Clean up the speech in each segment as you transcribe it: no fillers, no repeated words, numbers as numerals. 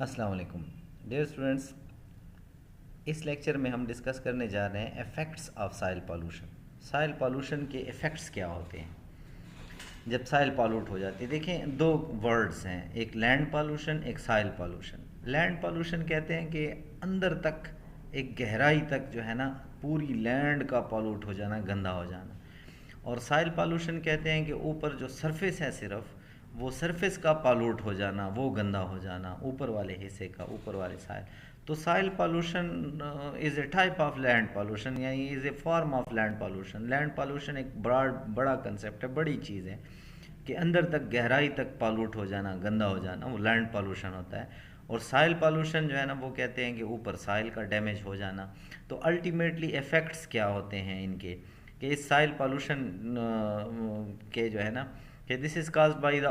अस्सलाम वालेकुम dear students. इस लेक्चर में हम डिस्कस करने जा रहे हैं effects of soil pollution. Soil pollution के इफ़ेक्ट्स क्या होते हैं जब सॉइल पॉल्यूट हो जाती है। देखें, दो वर्ड्स हैं, एक लैंड पॉल्यूशन, एक सॉइल पॉल्यूशन। लैंड पॉल्यूशन कहते हैं कि अंदर तक, एक गहराई तक जो है ना, पूरी लैंड का पॉल्यूट हो जाना, गंदा हो जाना। और सॉइल पॉल्यूशन कहते हैं कि ऊपर जो सरफेस है, सिर्फ वो सरफेस का पॉल्यूट हो जाना, वो गंदा हो जाना, ऊपर वाले हिस्से का, ऊपर वाले सॉइल। तो soil pollution is a type of land pollution, यानी is a form of land pollution. Land pollution एक बड़ा कंसेप्ट है, बड़ी चीज़ है कि अंदर तक, गहराई तक पॉल्यूट हो जाना, गंदा हो जाना, वो लैंड पॉल्यूशन होता है। और सॉइल पॉल्यूशन जो है ना, वो कहते हैं कि ऊपर सॉइल का डैमेज हो जाना। तो अल्टीमेटली इफ़ेक्ट्स क्या होते हैं इनके, कि इस सॉइल पॉल्यूशन के जो है ना, कि this is caused by the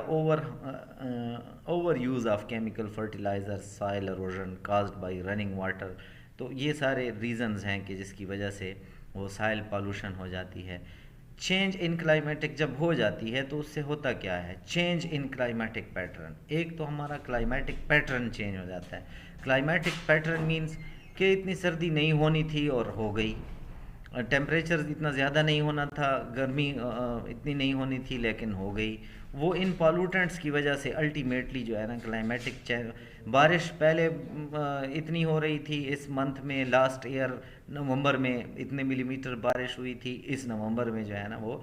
over use of chemical fertiliser, soil erosion caused by running water. तो ये सारे रीजंस हैं कि जिसकी वजह से वो सॉइल पॉल्यूशन हो जाती है। चेंज इन क्लाइमेटिक जब हो जाती है तो उससे होता क्या है, चेंज इन क्लाइमेटिक पैटर्न। एक तो हमारा क्लाइमेटिक पैटर्न चेंज हो जाता है। क्लाइमेटिक पैटर्न मीन्स कि इतनी सर्दी नहीं होनी थी और हो गई, टेम्परेचर इतना ज़्यादा नहीं होना था, गर्मी इतनी नहीं होनी थी लेकिन हो गई। वो इन पॉल्यूटेंट्स की वजह से अल्टीमेटली जो है ना, क्लाइमेटिक चेंज। बारिश पहले इतनी हो रही थी, इस मंथ में, लास्ट ईयर नवंबर में इतने मिलीमीटर बारिश हुई थी, इस नवंबर में जो है ना वो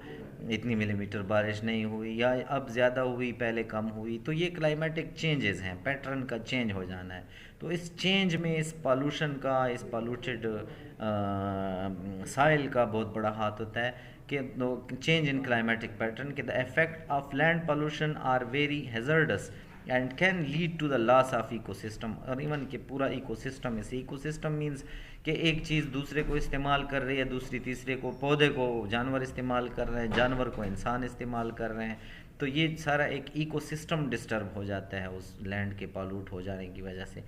इतनी मिलीमीटर बारिश नहीं हुई, या अब ज़्यादा हुई, पहले कम हुई। तो ये क्लाइमेटिक चेंजेस हैं, पैटर्न का चेंज हो जाना है। तो इस चेंज में, इस पॉल्यूशन का, इस पॉल्यूटेड साइल का बहुत बड़ा हाथ होता है कि चेंज इन क्लाइमेटिक पैटर्न के the effect of land pollution are very hazardous and can lead to the loss of ecosystem. और इवन के पूरा इकोसिस्टम, इसे इकोसिस्टम मींस कि एक चीज़ दूसरे को इस्तेमाल कर रही है, दूसरी तीसरे को, पौधे को जानवर इस्तेमाल कर रहे हैं, जानवर को इंसान इस्तेमाल कर रहे हैं। तो ये सारा एक इकोसिस्टम डिस्टर्ब हो जाता है उस लैंड के पॉल्यूट हो जाने की वजह से।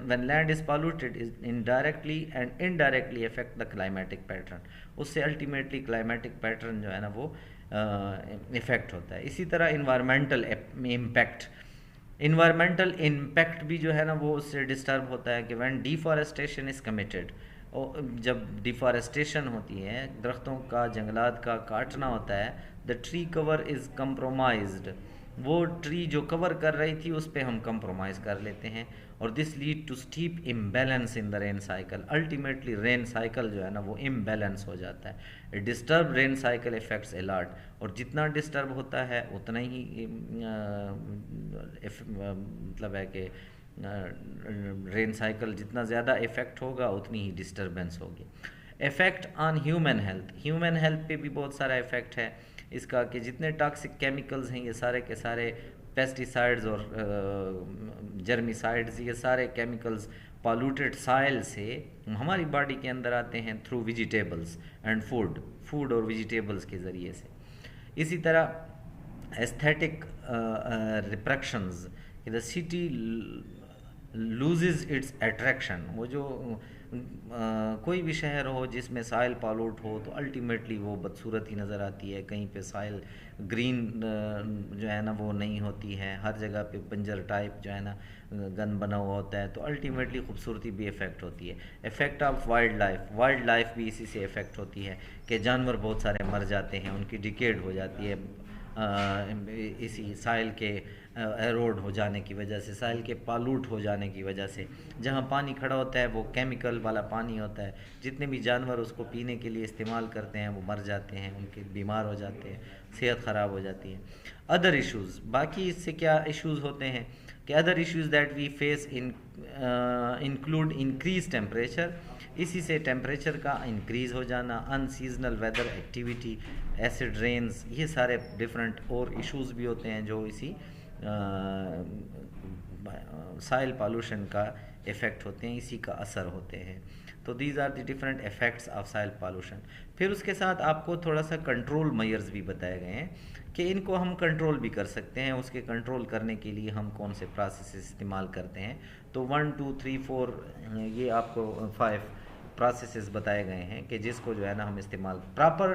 when land is polluted is indirectly and indirectly affect the climatic pattern, उससे अल्टीमेटली क्लाइमेटिक पैटर्न जो है ना वो इफ़ेक्ट होता है। इसी तरह इन्वायरमेंटल इम्पैक्ट भी जो है ना वो उससे डिस्टर्ब होता है कि व्हेन डिफॉरेस्टेशन इज़ कमिटेड, और जब डिफॉरेस्टेशन होती है, दरख्तों का, जंगलात का काटना होता है, the tree cover is compromised, वो ट्री जो कवर कर रही थी उस पर हम कंप्रोमाइज़ कर लेते हैं। और this lead to steep imbalance in the rain cycle. Ultimately rain cycle जो है ना वो इम्बैलेंस हो जाता है। Disturb rain cycle affects a lot, और जितना डिस्टर्ब होता है उतना ही मतलब है कि रेन साइकिल जितना ज़्यादा इफ़ेक्ट होगा उतनी ही डिस्टर्बेंस होगी। इफ़ेक्ट ऑन ह्यूमन हेल्थ पे भी बहुत सारा इफ़ेक्ट है इसका, कि जितने टॉक्सिक केमिकल्स हैं ये सारे के सारे, पेस्टिसाइड्स और जर्मिसाइड्स, ये सारे केमिकल्स पॉल्यूटेड सॉइल से हमारी बॉडी के अंदर आते हैं थ्रू वेजिटेबल्स एंड फूड और वेजिटेबल्स के ज़रिए से। इसी तरह aesthetic refractions, the city loses its attraction. वो जो कोई भी शहर हो जिसमें सॉइल पॉल्यूट हो तो अल्टीमेटली वो बदसूरत ही नज़र आती है। कहीं पे सॉइल ग्रीन जो है ना वो नहीं होती है, हर जगह पे बंजर टाइप जो है ना गंद बना हुआ होता है, तो अल्टीमेटली खूबसूरती भी इफ़ेक्ट होती है। इफ़ेक्ट ऑफ वाइल्ड लाइफ भी इसी से इफ़ेक्ट होती है कि जानवर बहुत सारे मर जाते हैं, उनकी डिकेड हो जाती है इसी साइल के एरोड हो जाने की वजह से, साइल के पालूट हो जाने की वजह से। जहाँ पानी खड़ा होता है वो केमिकल वाला पानी होता है, जितने भी जानवर उसको पीने के लिए इस्तेमाल करते हैं वो मर जाते हैं, उनके बीमार हो जाते हैं, सेहत ख़राब हो जाती है। अदर इश्यूज़, बाकी इससे क्या इश्यूज़ होते हैं कि other issues that we face include increase temperature, इसी से टेम्परेचर का इंक्रीज़ हो जाना, unseasonal weather activity, acid rains, ये सारे डिफरेंट और इश्यूज़ भी होते हैं जो इसी सॉइल पॉल्यूशन का इफ़ेक्ट होते हैं, इसी का असर होते हैं। तो these are the different effects of soil pollution. फिर उसके साथ आपको थोड़ा सा कंट्रोल मेजर्स भी बताए गए हैं कि इनको हम कंट्रोल भी कर सकते हैं। उसके कंट्रोल करने के लिए हम कौन से प्रोसेस इस्तेमाल करते हैं, तो 1 2 3 4 ये आपको 5 प्रोसेसेस बताए गए हैं कि जिसको जो है ना हम इस्तेमाल, proper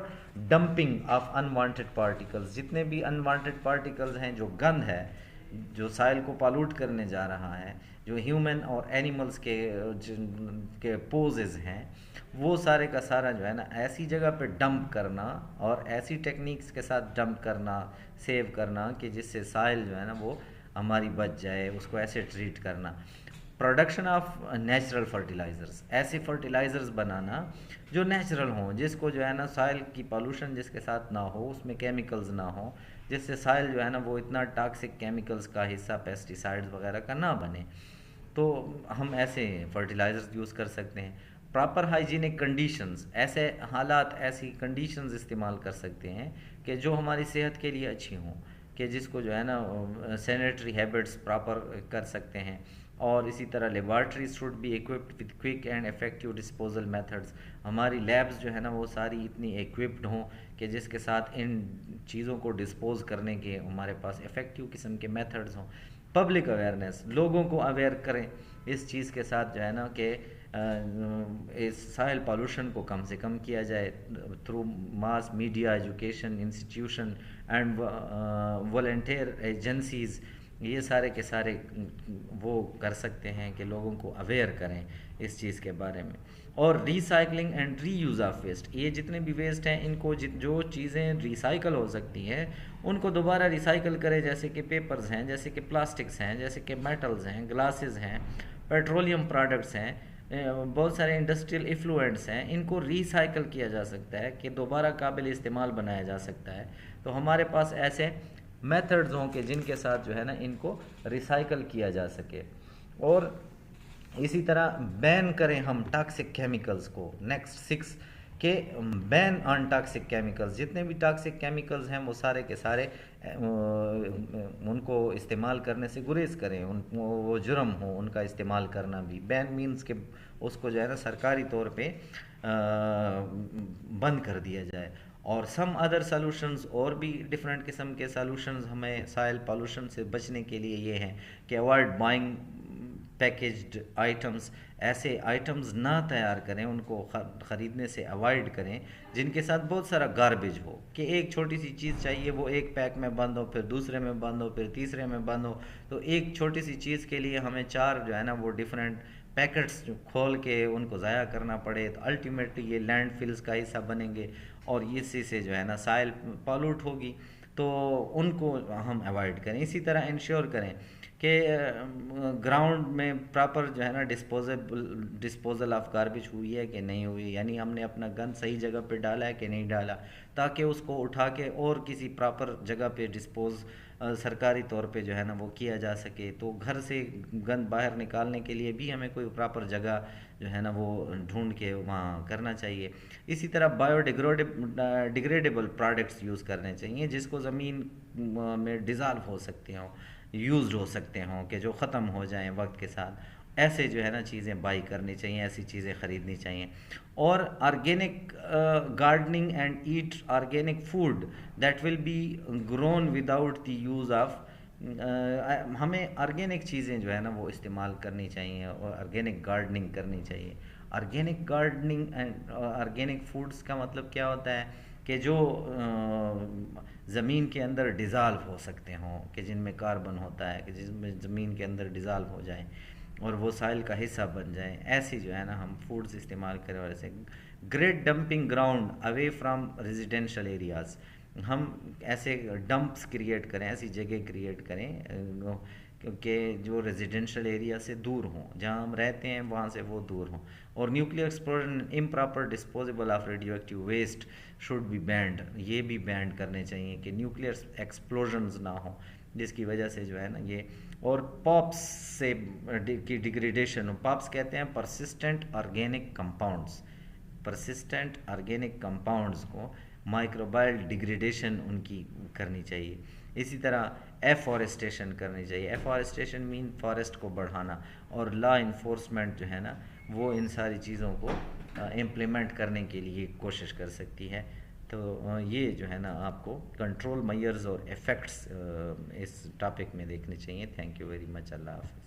dumping of unwanted particles, जितने भी अनवांटेड पार्टिकल्स हैं, जो गंद है, جو سائل کو پالوٹ کرنے جا رہا ہے، جو ہیومن اور اینیملز کے پوزز ہیں، وہ سارے کا سارا جو ہے نا ایسی جگہ پہ ڈمپ کرنا اور ایسی ٹیکنیکس کے ساتھ ڈمپ کرنا، سیو کرنا کہ جس سے سائل جو ہے نا وہ ہماری بچ جائے، اس کو ایسے ٹریٹ کرنا۔ پروڈکشن آف نیچرل فرٹیلائزرز، ایسے فرٹیلائزرز بنانا جو نیچرل ہوں، جس کو جو ہے نا سائل کی پالوشن جس کے ساتھ نہ ہو، اس میں کیمیکلز نہ ہوں، جس سے سائل جو ہے نا وہ اتنا ٹاکسک کیمیکلز کا حصہ پیسٹیسائڈز وغیرہ کا نہ بنے، تو ہم ایسے فرٹیلائزرز یوز کر سکتے ہیں۔ پراپر ہائیجینک کنڈیشنز، ایسے حالات، ایسی کنڈیشنز استعمال کر سکتے ہیں کہ جو ہماری صحت کے لیے اچھی ہوں، کہ جس کو جو ہے نا سینیٹری ہیبٹس پراپر کر سکتے ہیں۔ اور اسی طرح laboratories should be equipped with quick and effective disposal methods, ہماری لیبز جو ہے نا وہ ساری اتنی ایکوپڈ ہوں کہ جس کے ساتھ ان چیزوں کو ڈسپوز کرنے کے ہمارے پاس افیکٹو قسم کے میتھڈز ہوں۔ پبلک اویئرنیس، لوگوں کو اویئر کریں اس چیز کے ساتھ جو ہے نا کہ اس سائل پالوشن کو کم سے کم کیا جائے through mass media, education institution and volunteer agencies, یہ سارے کے سارے وہ کر سکتے ہیں کہ لوگوں کو اویئر کریں اس چیز کے بارے میں۔ اور recycling and reuse of waste, یہ جتنے بھی ویسٹ ہیں ان کو جو چیزیں ریسائیکل ہو سکتی ہیں ان کو دوبارہ ریسائیکل کرے، جیسے کہ پیپرز ہیں، جیسے کہ پلاسٹکس ہیں، جیسے کہ میٹلز ہیں، گلاسز ہیں، پیٹرولیم پروڈکٹس ہیں، بہت سارے انڈسٹریل ایفلوئنٹس ہیں، ان کو ریسائیکل کیا جا سکتا ہے کہ دوبارہ قابل استعمال بنایا جا سکتا ہے۔ تو ہمارے پاس ایسے میتھڈز ہوں کہ جن کے ساتھ جو ہے نا ان کو ریسائیکل کیا جا سکے۔ اور اسی طرح بین کریں ہم ٹاکسک کیمیکلز کو۔ نیکسٹ 6 کہ بین آن ٹاکسک کیمیکلز، جتنے بھی ٹاکسک کیمیکلز ہیں وہ سارے کے سارے ان کو استعمال کرنے سے گریز کریں، وہ جرم ہو ان کا استعمال کرنا بھی۔ بین مینز کہ اس کو جو ہے نا سرکاری طور پہ بند کر دیا جائے۔ اور سم ادر سلوشنز، اور بھی ڈفرینٹ قسم کے سلوشنز ہمیں سائل پالوشن سے بچنے کے لیے یہ ہیں کہ اوائڈ بائنگ پیکیجڈ آئٹمز، ایسے آئٹمز نہ تیار کریں، ان کو خریدنے سے اوائڈ کریں جن کے ساتھ بہت سارا گاربیج ہو، کہ ایک چھوٹی سی چیز چاہیے وہ ایک پیک میں بند ہو، پھر دوسرے میں بند ہو، پھر تیسرے میں بند ہو، تو ایک چھوٹی سی چیز کے لیے ہمیں 4 جو ہے نا وہ ڈفرینٹ پیکٹس کھول کے ان کو ضائع کرنا پڑے، تو الٹیمیٹلی یہ لینڈ فلز کا حصہ بنیں گے اور اسی سے جو ہے نا سائل پالوٹ ہوگی، تو ان کو ہم اوائڈ کریں۔ اسی طرح انشور کریں کہ گراؤنڈ میں پراپر جو ہے نا ڈسپوزل آف گاربیج ہوئی ہے کہ نہیں ہوئی، یعنی ہم نے اپنا گند صحیح جگہ پہ ڈالا ہے کہ نہیں ڈالا، تاکہ اس کو اٹھا کے اور کسی پراپر جگہ پہ ڈسپوز سرکاری طور پہ جو ہے نا وہ کیا جا سکے۔ تو گھر سے گند باہر نکالنے کے لیے بھی ہمیں کوئی پراپر جگہ جو ہے نا وہ ڈھونڈ کے وہاں کرنا چاہیے۔ اسی طرح بایو ڈیگریڈیبل پروڈکٹس یوز کرنے چاہیے جس کو زمین میں ڈیزالو ہو سکتے ہوں، یوزڈ ہو سکتے ہوں، کہ جو ختم ہو جائیں وقت کے ساتھ، ایسے جو ہے نا چیزیں بائی کرنی چاہیے، ایسی چیزیں خریدنی چاہیے۔ اور organic gardening and eat organic food that will be grown without the use of, ہمیں آرگینک چیزیں جو ہے نا وہ استعمال کرنی چاہیے اور آرگینک گارڈننگ کرنی چاہیے۔ Organic gardening and organic foods کا مطلب کیا ہوتا ہے کہ جو زمین کے اندر ڈیزالو ہو سکتے ہوں، کہ جن میں کاربن ہوتا ہے، کہ جس میں زمین کے اندر ڈیزالو ہو جائیں اور وہ سائل کا حصہ بن جائیں، ایسی جو ہے نا ہم فوڈز استعمال کریں۔ اور ایسے great dumping ground away from residential areas, ہم ایسے ڈمپس کریٹ کریں، ایسی جگہ کریٹ کریں کہ جو ریزیڈینشل ایریا سے دور ہوں، جہاں ہم رہتے ہیں وہاں سے وہ دور ہوں۔ اور nuclear explosion improper disposable of radioactive waste should be banned, یہ بھی بینڈ کرنے چاہیے کہ نیوکلیئر ایکسپلوژنز نہ ہوں جس کی وجہ سے جو ہے نا یہ۔ اور پاپس سے کی ڈیگریڈیشن، پاپس کہتے ہیں persistent organic compounds, persistent organic compounds کو مائکروبائل ڈیگریڈیشن ان کی کرنی چاہیے۔ اسی طرح ایفورسٹیشن کرنی چاہیے، ایفورسٹیشن مین فارسٹ کو بڑھانا، اور لا انفورسمنٹ جو ہے نا وہ ان ساری چیزوں کو امپلیمنٹ کرنے کے لیے کوشش کر سکتی ہے۔ تو یہ جو ہے نا آپ کو کنٹرول میئرز اور ایفیکٹس اس ٹاپک میں دیکھنے چاہیے۔ تھینک یو ویری مچ، اللہ حافظ۔